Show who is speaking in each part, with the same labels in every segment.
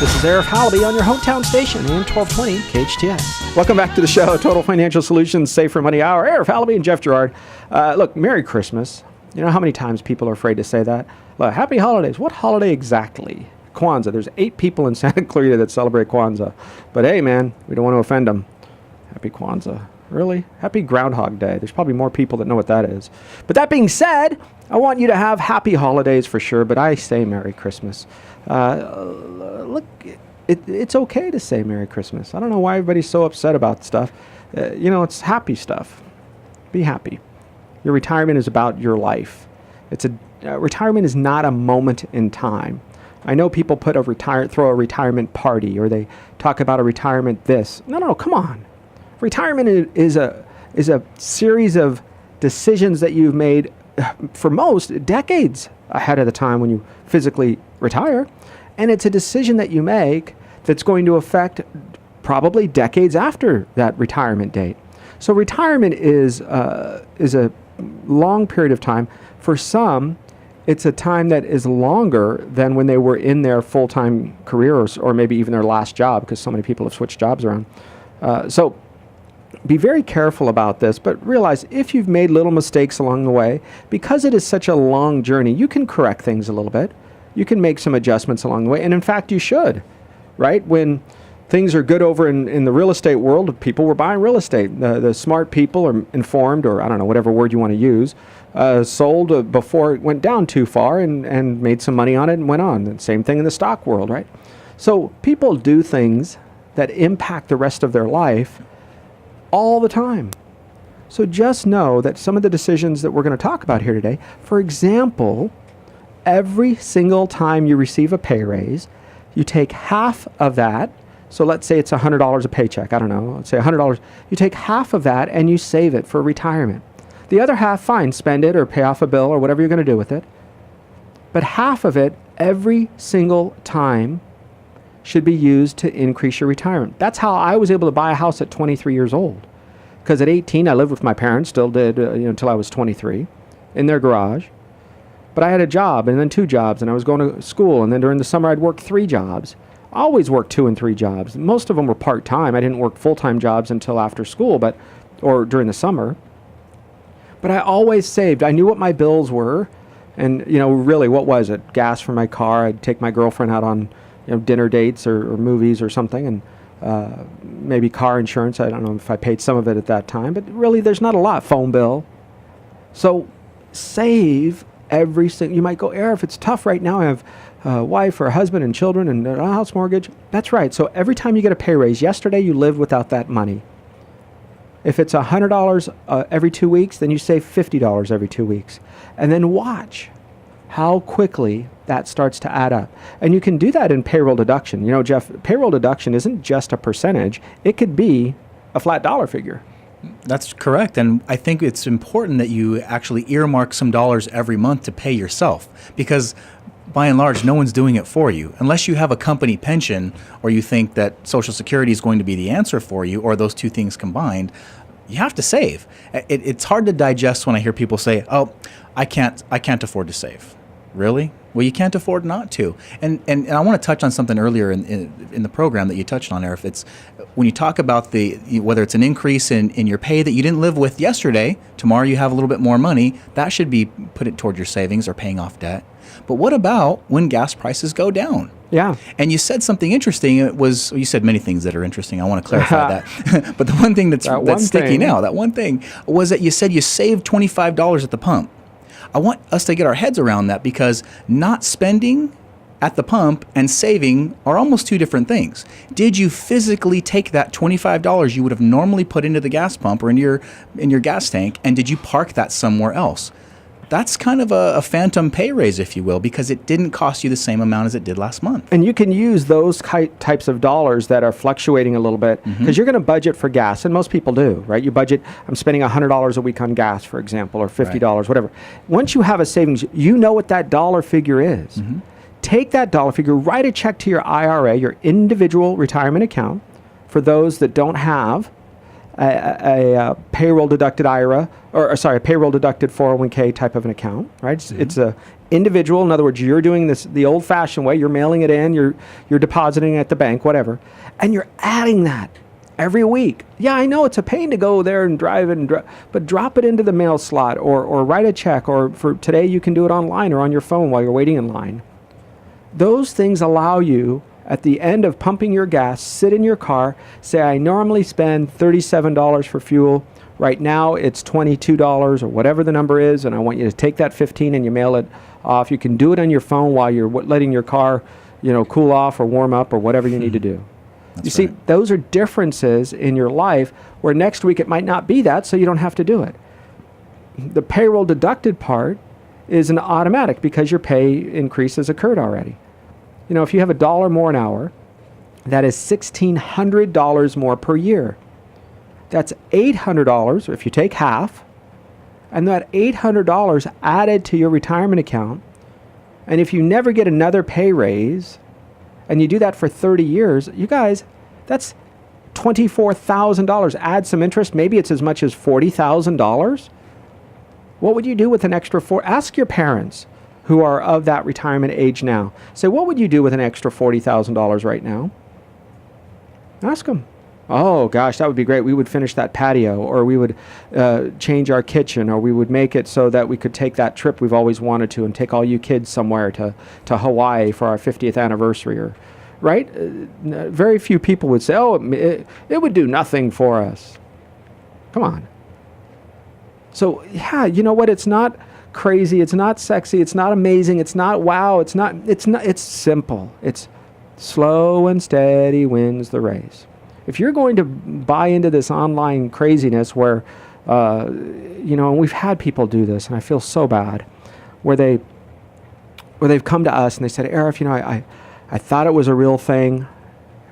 Speaker 1: This is Arif Halaby on your hometown station, AM 1220 KHTS. Welcome back to the show, Total Financial Solutions, Save for Money Hour. Arif Halaby and Jeff Gerard. Look, Merry Christmas. You know how many times people are afraid to say that? Look, Happy Holidays. What holiday exactly? Kwanzaa. There's 8 people in Santa Clarita that celebrate Kwanzaa. But hey, man, we don't want to offend them. Happy Kwanzaa. Really? Happy Groundhog Day. There's probably more people that know what that is. But that being said, I want you to have happy holidays for sure, but I say Merry Christmas. Look, it's okay to say Merry Christmas. I don't know why everybody's so upset about stuff. It's happy stuff. Be happy. Your retirement is about your life. Retirement is not a moment in time. I know people throw a retirement party, or they talk about a retirement this. No, come on. Retirement is a series of decisions that you've made for most decades ahead of the time when you physically retire. And it's a decision that you make that's going to affect probably decades after that retirement date. So retirement is a long period of time. For some, it's a time that is longer than when they were in their full-time careers or maybe even their last job, because so many people have switched jobs around. So be very careful about this, but realize if you've made little mistakes along the way, because it is such a long journey, you can correct things a little bit. You can make some adjustments along the way, and in fact, you should, right? When things are good over in the real estate world, people were buying real estate. The smart people are informed, or I don't know, whatever word you want to use, sold before it went down too far and made some money on it and went on. And same thing in the stock world, right? So people do things that impact the rest of their life all the time. So just know that some of the decisions that we're going to talk about here today, for example, every single time you receive a pay raise, you take half of that. So let's say it's $100 a paycheck. I don't know. Let's say $100. You take half of that and you save it for retirement. The other half, fine, spend it or pay off a bill or whatever you're going to do with it. But half of it every single time should be used to increase your retirement. That's how I was able to buy a house at 23 years old. Because at 18, I lived with my parents, still did, until I was 23, in their garage. But I had a job, and then 2 jobs, and I was going to school, and then during the summer I'd work 3 jobs. I always worked 2 and 3 jobs. Most of them were part-time. I didn't work full-time jobs until after school, or during the summer. But I always saved. I knew what my bills were, and really, what was it? Gas for my car. I'd take my girlfriend out on dinner dates or movies or something, and maybe car insurance. I don't know if I paid some of it at that time, but really there's not a lot. Phone bill. So save every single. You might go, Arif, it's tough right now. I have a wife or a husband and children and a house mortgage. That's right. So every time you get a pay raise, yesterday you lived without that money. If it's $100 every 2 weeks, then you save $50 every 2 weeks. And then watch how quickly that starts to add up. And you can do that in payroll deduction. Jeff, payroll deduction isn't just a percentage. It could be a flat dollar figure.
Speaker 2: That's correct. And I think it's important that you actually earmark some dollars every month to pay yourself, because by and large, no one's doing it for you. Unless you have a company pension or you think that Social Security is going to be the answer for you, or those two things combined, you have to save. It's hard to digest when I hear people say, oh, I can't afford to save. Really? Well, you can't afford not to. And I want to touch on something earlier in the program that you touched on, Arif. It's when you talk about whether it's an increase in your pay that you didn't live with yesterday, tomorrow you have a little bit more money, that should be put it toward your savings or paying off debt. But what about when gas prices go down?
Speaker 1: Yeah.
Speaker 2: And you said something interesting. You said many things that are interesting. I want to clarify that. But the one thing that's sticking out, that one thing, was that you said you saved $25 at the pump. I want us to get our heads around that, because not spending at the pump and saving are almost 2 different things. Did you physically take that $25 you would have normally put into the gas pump or in your gas tank, and did you park that somewhere else? That's kind of a phantom pay raise, if you will, because it didn't cost you the same amount as it did last month.
Speaker 1: And you can use those types of dollars that are fluctuating a little bit, because you're going to budget for gas, and most people do, right? You budget, I'm spending $100 a week on gas, for example, or $50, right, whatever. Once you have a savings, you know what that dollar figure is. Take that dollar figure, write a check to your IRA, your individual retirement account, for those that don't have, a payroll deducted IRA, a payroll deducted 401k type of an account, right? It's a individual. In other words, you're doing this the old-fashioned way. You're mailing it in. You're depositing it at the bank, whatever, and you're adding that every week. Yeah, I know it's a pain to go there and drive it, but drop it into the mail slot, or write a check, or for today you can do it online or on your phone while you're waiting in line. Those things allow you, at the end of pumping your gas, sit in your car, say, I normally spend $37 for fuel. Right now it's $22 or whatever the number is, and I want you to take that $15 and you mail it off. You can do it on your phone while you're letting your car, cool off or warm up or whatever you need to do.
Speaker 2: That's
Speaker 1: you see,
Speaker 2: right.
Speaker 1: those are differences in your life where next week it might not be that, so you don't have to do it. The payroll deducted part is an automatic because your pay increase has occurred already. If you have $1 more an hour, that is $1,600 more per year. That's $800 if you take half, and that $800 added to your retirement account. And if you never get another pay raise, and you do that for 30 years, you guys, that's $24,000. Add some interest, maybe it's as much as $40,000. What would you do with an extra Ask your parents who are of that retirement age now. Say, what would you do with an extra $40,000 right now? Ask them. Oh, gosh, that would be great. We would finish that patio, or we would change our kitchen, or we would make it so that we could take that trip we've always wanted to and take all you kids somewhere to Hawaii for our 50th anniversary. Right? Very few people would say, oh, it would do nothing for us. Come on. So, yeah, you know what? It's not crazy, it's not sexy, it's not amazing, it's not wow, it's simple. It's slow and steady wins the race. If you're going to buy into this online craziness where and we've had people do this, and I feel so bad, where they've come to us and they said, Arif, I thought it was a real thing,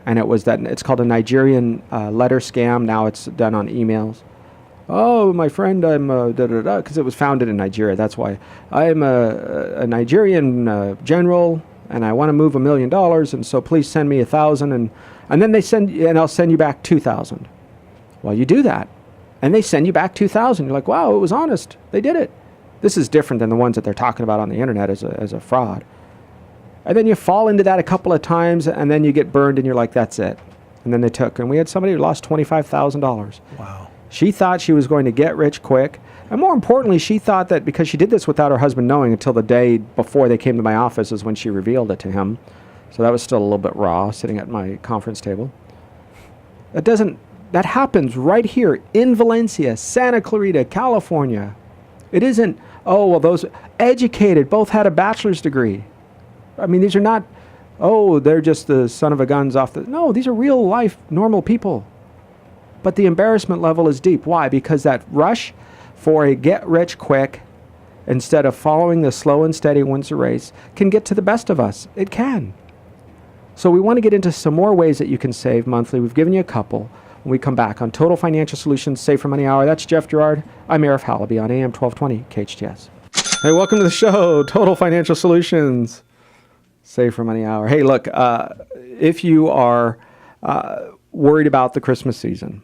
Speaker 1: and it's called a Nigerian letter scam. Now it's done on emails. Oh, my friend, I'm because it was founded in Nigeria. That's why I'm a Nigerian general, and I want to move $1 million, and so please send me 1,000, and then I'll send you back 2,000. Well, you do that, and they send you back 2,000. You're like, wow, it was honest. They did it. This is different than the ones that they're talking about on the internet as a fraud. And then you fall into that a couple of times, and then you get burned, and you're like, that's it. And then and we had somebody who lost $25,000.
Speaker 2: Wow.
Speaker 1: She thought she was going to get rich quick. And more importantly, she thought that because she did this without her husband knowing until the day before they came to my office is when she revealed it to him. So that was still a little bit raw, sitting at my conference table. That happens right here in Valencia, Santa Clarita, California. It isn't, oh, well, those educated, both had a bachelor's degree. I mean, these are not, oh, they're just the son of a guns off the, no, these are real life, normal people. But the embarrassment level is deep. Why? Because that rush for a get rich quick, instead of following the slow and steady wins the race, can get to the best of us. It can. So we want to get into some more ways that you can save monthly. We've given you a couple. When we come back on Total Financial Solutions, Save for Money Hour. That's Jeff Gerard. I'm Arif Halaby on AM 1220 KHTS. Hey, welcome to the show, Total Financial Solutions, Save for Money Hour. Hey, look, if you are worried about the Christmas season,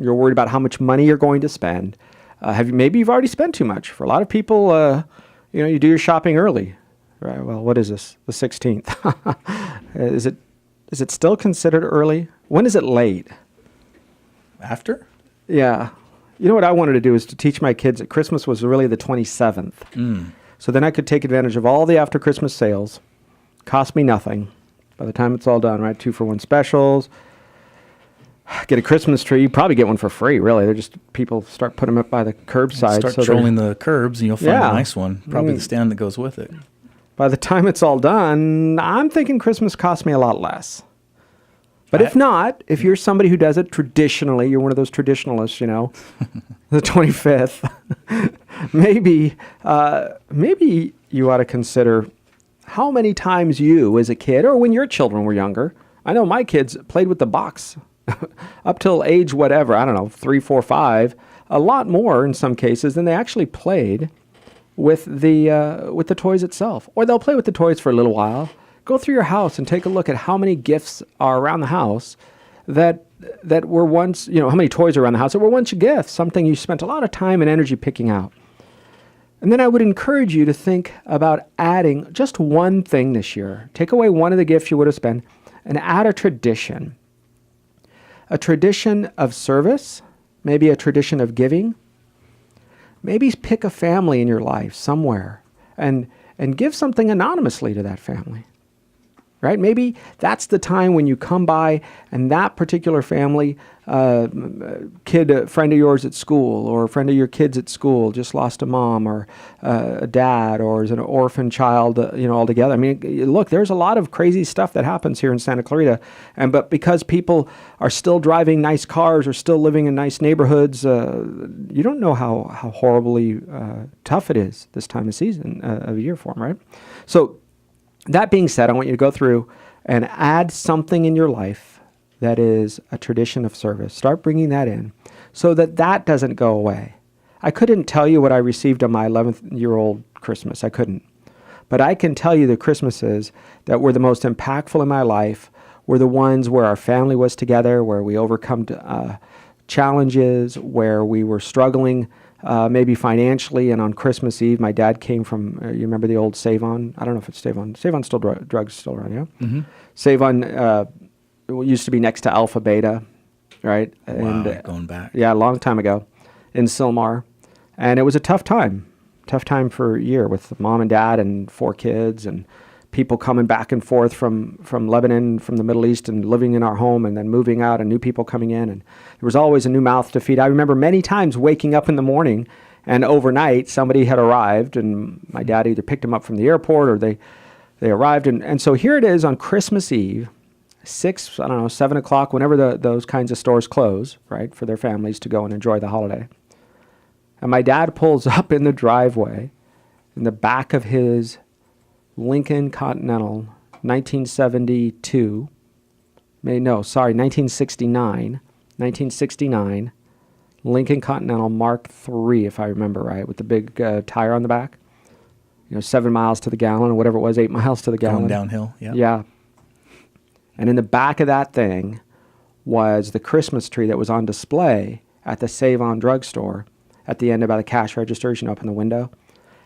Speaker 1: you're worried about how much money you're going to spend. Maybe you've already spent too much. For a lot of people, you do your shopping early. Right? Well, what is this? The 16th. Is it still considered early? When is it late?
Speaker 2: After?
Speaker 1: Yeah. You know what I wanted to do is to teach my kids that Christmas was really the 27th. So then I could take advantage of all the after Christmas sales. Cost me nothing. By the time it's all done, right? 2-for-1 specials. Get a Christmas tree. You probably get one for free, really. They're just, people start putting them up by the curbside.
Speaker 2: Start trolling the curbs and you'll find a nice one. Probably the stand that goes with it.
Speaker 1: By the time it's all done, I'm thinking Christmas cost me a lot less. But if not, if you're somebody who does it traditionally, you're one of those traditionalists, the 25th, maybe you ought to consider how many times you as a kid, or when your children were younger, I know my kids played with the box up till age whatever, I don't know, 3, 4, 5, a lot more in some cases than they actually played with the toys itself. Or they'll play with the toys for a little while. Go through your house and take a look at how many gifts are around the house that were once, how many toys are around the house that were once gifts, something you spent a lot of time and energy picking out. And then I would encourage you to think about adding just one thing this year. Take away one of the gifts you would have spent and add a tradition. A tradition of service, maybe a tradition of giving. Maybe pick a family in your life somewhere and give something anonymously to that family. Right? Maybe that's the time when you come by and that particular family, kid, a friend of yours at school, or a friend of your kids at school just lost a mom or a dad, or is an orphan child, altogether. I mean, look, there's a lot of crazy stuff that happens here in Santa Clarita. But because people are still driving nice cars or still living in nice neighborhoods, you don't know how horribly tough it is this time of season, of year for them, right? So, that being said, I want you to go through and add something in your life that is a tradition of service. Start bringing that in so that doesn't go away. I couldn't tell you what I received on my 11th-year-old Christmas. I couldn't. But I can tell you the Christmases that were the most impactful in my life were the ones where our family was together, where we overcome challenges, where we were struggling maybe financially. And on Christmas Eve, my dad came from, you remember the old Save-On? I don't know if it's Save-On. Save-On still, drugs still around, yeah? Mm-hmm. Save-On used to be next to Alpha Beta, right?
Speaker 2: Wow, and, going back.
Speaker 1: Yeah, a long time ago in Sylmar. And it was a tough time for a year with mom and dad and 4 kids and people coming back and forth from Lebanon, from the Middle East, and living in our home and then moving out and new people coming in. And there was always a new mouth to feed. I remember many times waking up in the morning and overnight somebody had arrived and my dad either picked them up from the airport or they arrived. And so here it is on Christmas Eve, 7 o'clock, whenever those kinds of stores close, right, for their families to go and enjoy the holiday. And my dad pulls up in the driveway in the back of his Lincoln Continental 1969 Lincoln Continental Mark III, if I remember right, with the big tire on the back. 7 miles to the gallon or whatever it was, 8 miles to the gallon.
Speaker 2: Going downhill, yeah.
Speaker 1: Yeah. And in the back of that thing was the Christmas tree that was on display at the Save-On drugstore at the end by the cash registration up in the window.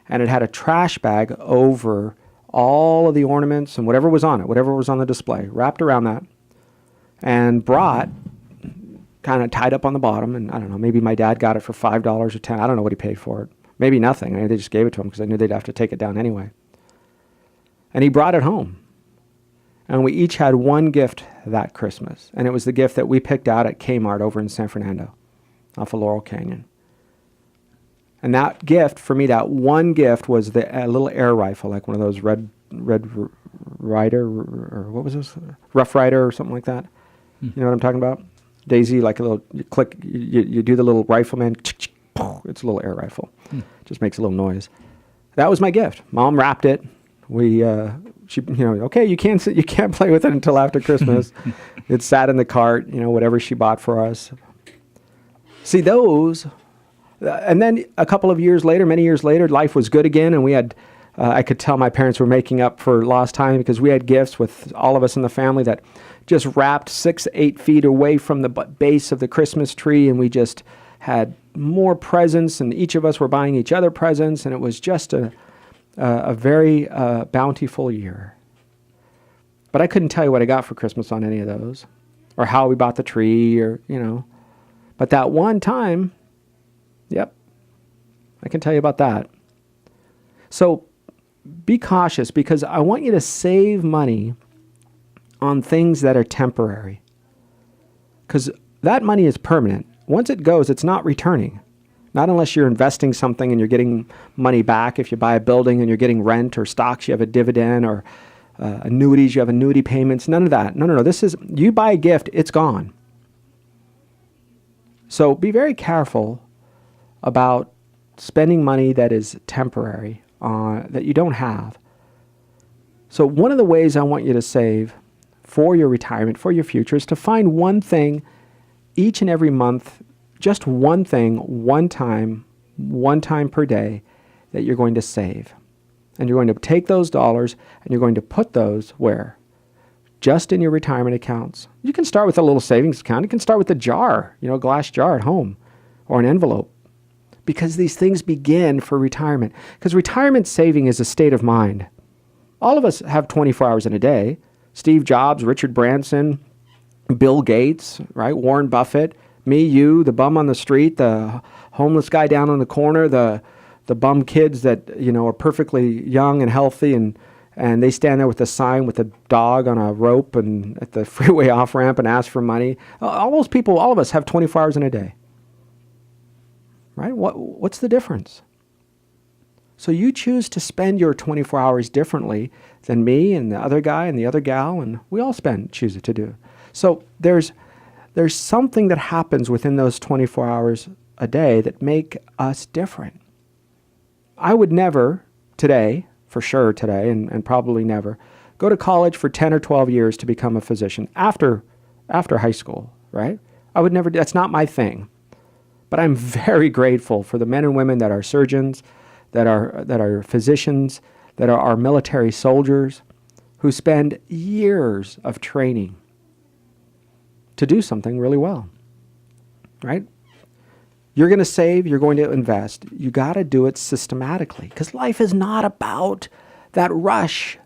Speaker 1: And it had a trash bag over all of the ornaments and whatever was on it, whatever was on the display, wrapped around that, and brought, kind of tied up on the bottom, and I don't know, maybe my dad got it for $5 or $10. I don't know what he paid for it. Maybe nothing. I mean, they just gave it to him because they knew they'd have to take it down anyway. And he brought it home. And we each had one gift that Christmas, and it was the gift that we picked out at Kmart over in San Fernando, off of Laurel Canyon. And that gift, for me, that one gift was a little air rifle, like one of those Red Rider, or what was this? Rough Rider or something like that. You know what I'm talking about? Daisy, like a little, you click, you do the little rifleman, it's a little air rifle. Just makes a little noise. That was my gift. Mom wrapped it. Okay, you can't play with it until after Christmas. It sat in the cart, whatever she bought for us. See, those... and then a couple of years later, many years later, life was good again, and we had, I could tell my parents were making up for lost time because we had gifts with all of us in the family that just wrapped 6-8 feet away from the base of the Christmas tree, and we just had more presents, and each of us were buying each other presents, and it was just a very bountiful year. But I couldn't tell you what I got for Christmas on any of those, or how we bought the tree, or, But that one time... Yep, I can tell you about that. So be cautious because I want you to save money on things that are temporary because that money is permanent. Once it goes, it's not returning. Not unless you're investing something and you're getting money back. If you buy a building and you're getting rent or stocks, you have a dividend, or annuities, you have annuity payments. None of that. No. This is, you buy a gift, it's gone. So be very careful about spending money that is temporary, that you don't have. So one of the ways I want you to save for your retirement, for your future, is to find one thing each and every month, just one thing, one time per day that you're going to save. And you're going to take those dollars and you're going to put those where? just in your retirement accounts. You can start with a little savings account. You can start with a jar, a glass jar at home or an envelope, because these things begin for retirement. Because retirement saving is a state of mind. All of us have 24 hours in a day. Steve Jobs, Richard Branson, Bill Gates, right? Warren Buffett, me, you, the bum on the street, the homeless guy down on the corner, the bum kids that, are perfectly young and healthy, and they stand there with a sign with a dog on a rope and at the freeway off ramp and ask for money. All those people, all of us have 24 hours in a day. Right? What's the difference? So you choose to spend your 24 hours differently than me and the other guy and the other gal, and we all choose to do. So there's something that happens within those 24 hours a day that make us different. I would never today, for sure today, and probably never, go to college for 10 or 12 years to become a physician after high school, right? I would never, that's not my thing. But I'm very grateful for the men and women that are surgeons, that are physicians, that are our military soldiers, who spend years of training to do something really well, right? You're going to save, you're going to invest. You got to do it systematically, because life is not about that rush.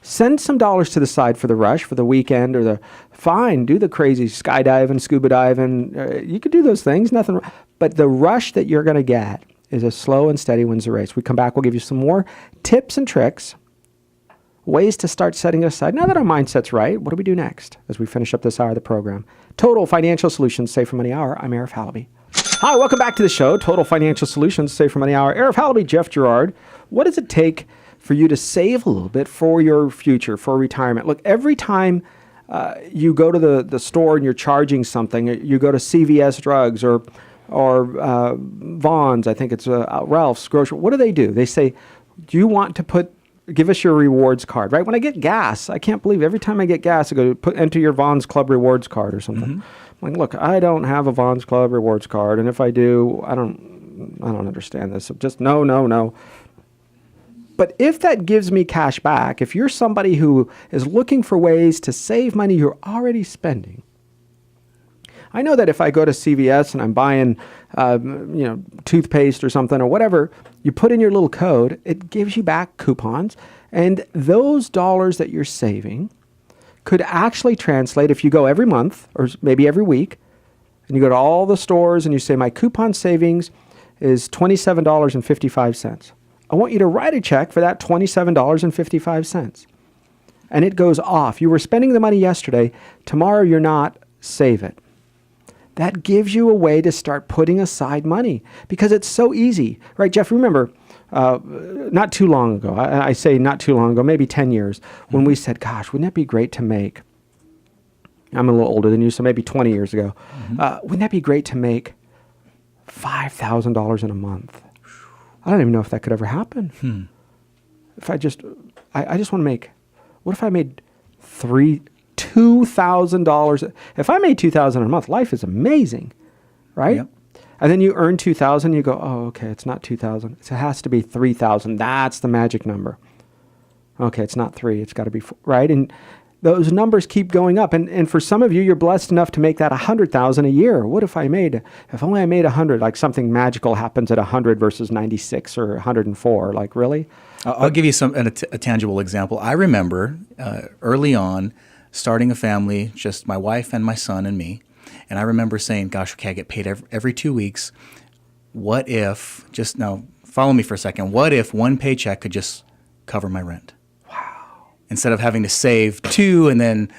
Speaker 1: Send some dollars to the side for the rush, for the weekend, or do the crazy skydiving, scuba diving. You could do those things, nothing wrong. But the rush that you're going to get is a slow and steady wins the race. We come back, we'll give you some more tips and tricks, ways to start setting it aside. Now that our mindset's right, what do we do next as we finish up this hour of the program? Total Financial Solutions Safer Money Hour. I'm Arif Halaby. Hi, welcome back to the show. Total Financial Solutions Safer Money Hour. Arif Halaby, Jeff Gerard. What does it take for you to save a little bit for your future, for retirement? Look, every time you go to the store and you're charging something, you go to CVS Drugs or Vaughn's, I think it's Ralph's Grocery. What do? They say, do you want to give us your rewards card, right? When I get gas, I can't believe every time I get gas, I go enter your Vaughn's Club rewards card or something. Mm-hmm. I'm like, look, I don't have a Vaughn's Club rewards card, and if I do, I don't understand this. So just no. But if that gives me cash back, if you're somebody who is looking for ways to save money you're already spending, I know that if I go to CVS and I'm buying, toothpaste or something or whatever, you put in your little code, it gives you back coupons, and those dollars that you're saving could actually translate if you go every month or maybe every week, and you go to all the stores and you say, my coupon savings is $27.55. I want you to write a check for that $27.55. And it goes off. You were spending the money yesterday. Tomorrow you're not. Save it. That gives you a way to start putting aside money, because it's so easy. Right, Jeff? Remember, not too long ago, I say not too long ago, maybe 10 years, when we said, gosh, wouldn't it be great to make, I'm a little older than you, so maybe 20 years ago, wouldn't that be great to make $5,000 in a month? I don't even know if that could ever happen. If I just want to make, what if I made $2,000? If I made $2,000 a month, life is amazing, right? Yep. And then you earn $2,000, you go, oh, okay, it's not $2,000. It has to be $3,000. That's the magic number. Okay, it's not 3, it's got to be 4, right? And those numbers keep going up. And for some of you, you're blessed enough to make that $100,000 a year. What if only I made 100, like something magical happens at 100 versus 96 or 104, like really?
Speaker 2: I'll give you a tangible example. I remember early on starting a family, just my wife and my son and me. And I remember saying, gosh, okay, I get paid every 2 weeks. What if, just now, follow me for a second. What if one paycheck could just cover my rent? Instead of having to save 2, and then,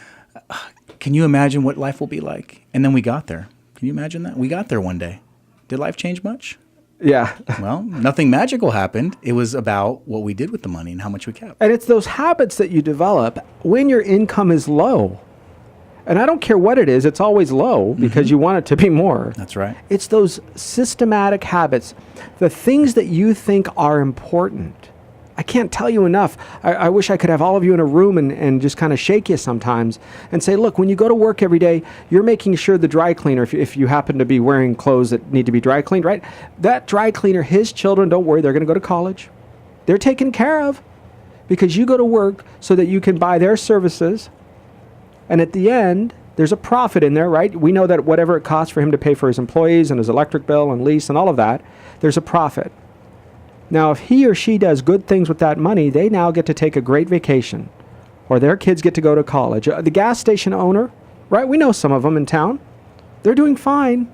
Speaker 2: can you imagine what life will be like? And then we got there. Can you imagine that? We got there one day. Did life change much?
Speaker 1: Yeah.
Speaker 2: Well, nothing magical happened. It was about what we did with the money and how much we kept.
Speaker 1: And it's those habits that you develop when your income is low. And I don't care what it is, it's always low because you want it to be more.
Speaker 2: That's right.
Speaker 1: It's those systematic habits, the things that you think are important. I can't tell you enough. I wish I could have all of you in a room and just kind of shake you sometimes and say, look, when you go to work every day, you're making sure the dry cleaner, if you happen to be wearing clothes that need to be dry cleaned, right? That dry cleaner, his children, don't worry, they're going to go to college. They're taken care of because you go to work so that you can buy their services And at the end, there's a profit in there, right? We know that whatever it costs for him to pay for his employees and his electric bill and lease and all of that, there's a profit. Now, if he or she does good things with that money, they now get to take a great vacation, or their kids get to go to college. The gas station owner, right? We know some of them in town. They're doing fine.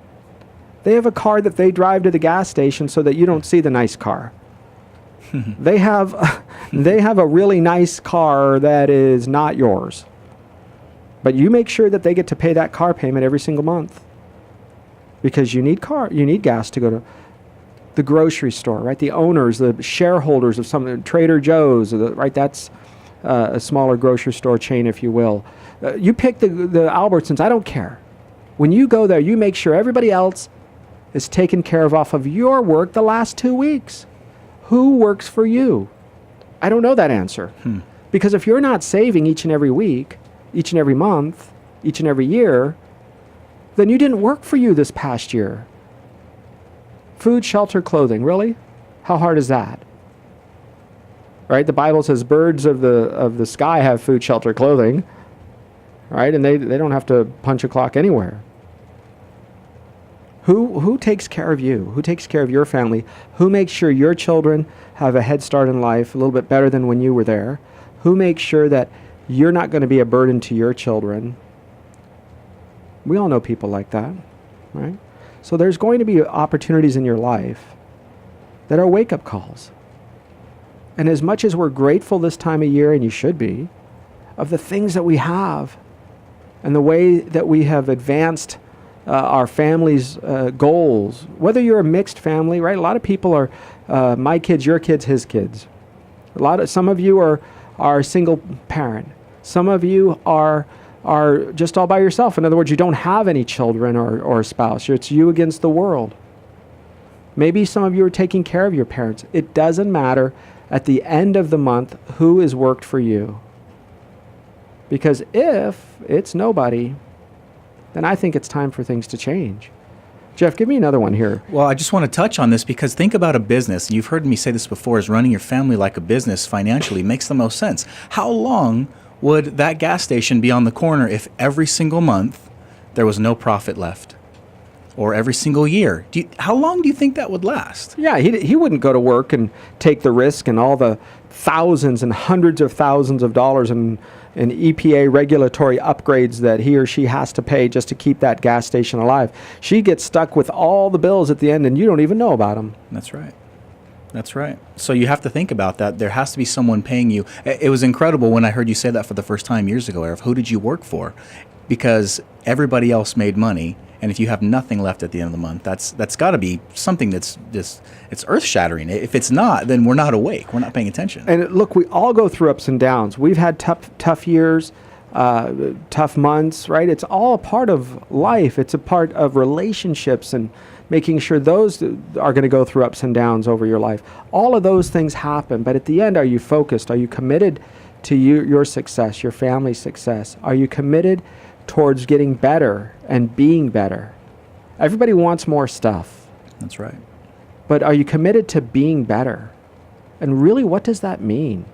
Speaker 1: They have a car that they drive to the gas station so that you don't see the nice car. They have a really nice car that is not yours. But you make sure that they get to pay that car payment every single month. Because you need gas to go to the grocery store, right? The owners, the shareholders of some Trader Joe's, right? That's a smaller grocery store chain, if you will. You pick the Albertsons, I don't care. When you go there, you make sure everybody else is taken care of off of your work the last 2 weeks. Who works for you? I don't know that answer. Because if you're not saving each and every week, each and every month, each and every year, then you didn't work for you this past year. Food, shelter, clothing. Really? How hard is that? Right? The Bible says birds of the sky have food, shelter, clothing. Right? And they don't have to punch a clock anywhere. Who takes care of you? Who takes care of your family? Who makes sure your children have a head start in life a little bit better than when you were there? Who makes sure that you're not going to be a burden to your children? We all know people like that, right? So there's going to be opportunities in your life that are wake-up calls. And as much as we're grateful this time of year, and you should be, of the things that we have and the way that we have advanced our family's goals, whether you're a mixed family, right? A lot of people are my kids, your kids, his kids. Some of you are single parent. Some of you are just all by yourself. In other words, you don't have any children or a spouse. It's you against the world. Maybe some of you are taking care of your parents. It doesn't matter at the end of the month who has worked for you. Because if it's nobody, then I think it's time for things to change. Jeff, give me another one here.
Speaker 2: Well, I just want to touch on this because think about a business. You've heard me say this before, is running your family like a business financially makes the most sense. How long would that gas station be on the corner if every single month there was no profit left? Or every single year? How long do you think that would last?
Speaker 1: Yeah, he wouldn't go to work and take the risk and all the thousands and hundreds of thousands of dollars in EPA regulatory upgrades that he or she has to pay just to keep that gas station alive. She gets stuck with all the bills at the end and you don't even know about them.
Speaker 2: That's right. That's right. So you have to think about that. There has to be someone paying you. It was incredible when I heard you say that for the first time years ago, Arif. Who did you work for? Because everybody else made money. And if you have nothing left at the end of the month, that's got to be something that's just, it's earth-shattering. If it's not, then we're not awake. We're not paying attention.
Speaker 1: And look, we all go through ups and downs. We've had tough years, tough months, right? It's all a part of life. It's a part of relationships and making sure those are going to go through ups and downs over your life. All of those things happen. But at the end, are you focused? Are you committed to your success, your family's success? Are you committed towards getting better and being better? Everybody wants more stuff.
Speaker 2: That's right.
Speaker 1: But are you committed to being better? And really, what does that mean?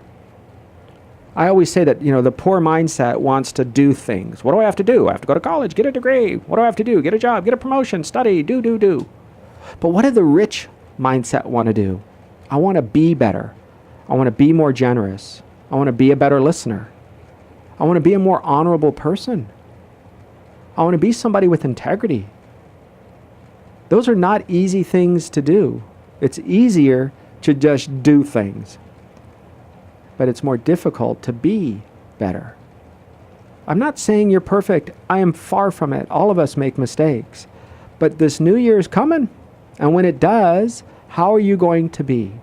Speaker 1: I always say that, the poor mindset wants to do things. What do I have to do? I have to go to college, get a degree. What do I have to do? Get a job, get a promotion, study, do. But what do the rich mindset want to do? I want to be better. I want to be more generous. I want to be a better listener. I want to be a more honorable person. I want to be somebody with integrity. Those are not easy things to do. It's easier to just do things. But it's more difficult to be better. I'm not saying you're perfect. I am far from it. All of us make mistakes. But this new year is coming. And when it does, how are you going to be?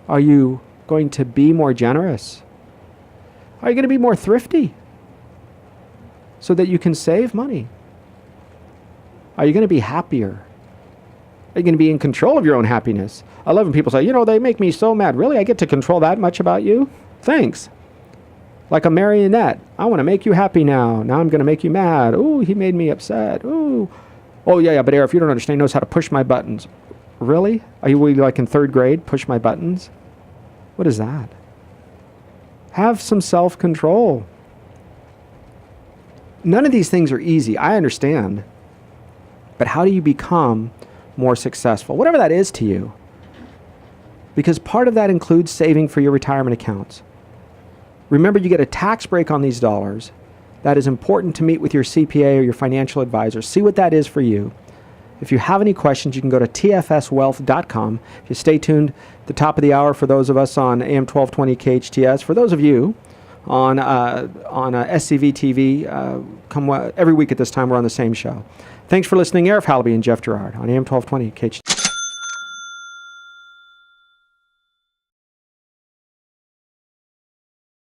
Speaker 1: Are you going to be more generous? Are you going to be more thrifty so that you can save money? Are you going to be happier? Are you going to be in control of your own happiness? I love when people say, they make me so mad. Really? I get to control that much about you? Thanks. Like a marionette. I want to make you happy now. Now I'm going to make you mad. Ooh, he made me upset. Ooh. Oh, yeah, but Arif, you don't understand. He knows how to push my buttons. Really? Are you like in 3rd grade, push my buttons? What is that? Have some self-control. none of these things are easy. I understand. But how do you become more successful? Whatever that is to you. Because part of that includes saving for your retirement accounts. Remember, you get a tax break on these dollars. That is important to meet with your CPA or your financial advisor. See what that is for you. If you have any questions, you can go to tfswealth.com. If you stay tuned at the top of the hour for those of us on AM 1220 KHTS, for those of you on SCV TV, come every week at this time, we're on the same show. Thanks for listening. Arif, Halaby, and Jeff Gerard on AM 1220 KHTS.